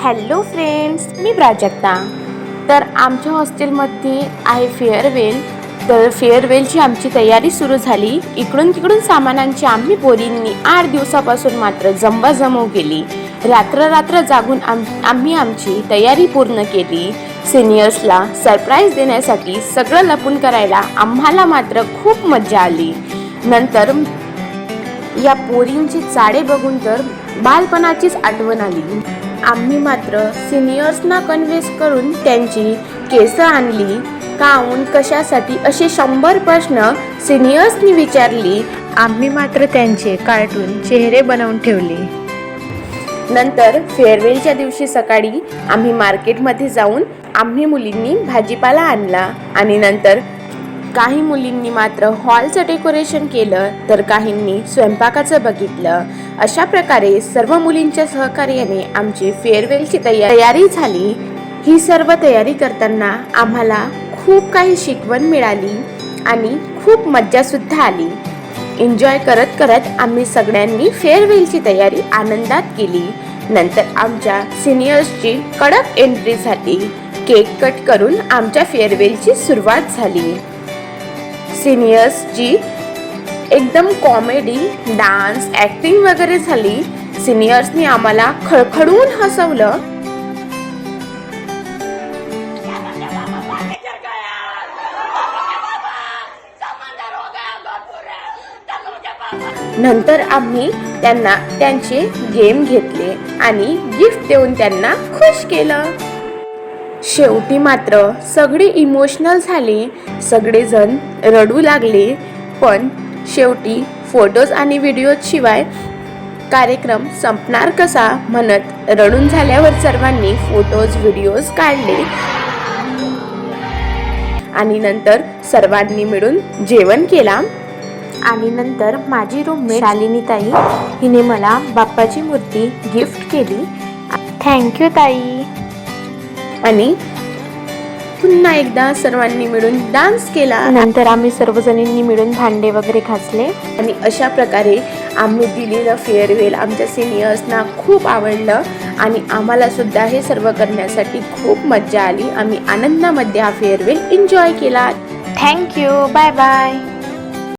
Hello friends, मी प्राजक्ता. तर आमच्या हॉस्टेलमध्ये आहे फेअरवेल. तर फेअरवेलची आमची तयारी सुरू झाली. इकडून तिकडून सामानांची आम्ही पोरींनी 8 दिवसापासून मात्र जमवाजमव केली. रात्र जागून आम्ही आमची तयारी पूर्ण केली. सिनियर्सला सरप्राईज देण्यासाठी सगळं लपून करायला आम्हाला मात्र खूप मजा आली. नंतर या पोरींचे चाडे बघून तर बालपणाचीच आठवण आली. आम्ही मात्र सिनियर्सना कन्व्हिन्स करून त्यांची केस आणली. काऊन कशासाठी असे 100 प्रश्न सिनियर्सनी विचारली. आम्ही मात्र त्यांचे कार्टून चेहरे बनवून ठेवले. नंतर फेअरवेलच्या दिवशी सकाळी आम्ही मार्केटमध्ये जाऊन आम्ही मुलींनी भाजीपाला आणला आणि नंतर काही मुलींनी मात्र हॉलचं डेकोरेशन केलं, तर काहींनी स्वयंपाकाचं बघितलं. अशा प्रकारे सर्व मुलींच्या सहकार्याने आमची फेअरवेलची तयारी झाली. ही सर्व तयारी करताना आम्हाला खूप काही शिकवण मिळाली आणि खूप मज्जासुद्धा आली. एन्जॉय करत करत आम्ही सगळ्यांनी फेअरवेलची तयारी आनंदात केली. नंतर आमच्या सिनियर्सची कडक एंट्री झाली. केक कट करून आमच्या फेअरवेलची सुरुवात झाली. सिनियर्सची एकदम कॉमेडी, डान्स, ॲक्टिंग वगैरे झाली. सिनियर्सनी आम्हाला खळखळून हसवलं. नंतर आम्ही त्यांना त्यांचे गेम घेतले आणि गिफ्ट देऊन त्यांना खुश केलं. शेवटी मात्र सगळे इमोशनल झाले. सगळेजण रडू लागले. पण शेवटी फोटोज आणि व्हिडिओशिवाय कार्यक्रम संपणार कसा म्हणत रडून झाल्यावर सर्वांनी फोटोज व्हिडिओज काढले आणि नंतर सर्वांनी मिळून जेवण केला. आणि नंतर माझी रूममेट शालिनी ताई हिने मला बाप्पाची मूर्ती गिफ्ट केली. थँक्यू ताई. आणि पुन्हा एकदा सर्वांनी मिळून डान्स केला. नंतर आम्ही सर्वजणींनी मिळून भांडे वगैरे घासले आणि अशा प्रकारे आम्ही दिलेलं फेअरवेल आमच्या सिनियर्सना खूप आवडलं आणि आम्हाला सुद्धा हे सर्व करण्यासाठी खूप मज्जा आली. आम्ही आनंदामध्ये हा फेअरवेल एन्जॉय केला. थँक्यू. Bye bye.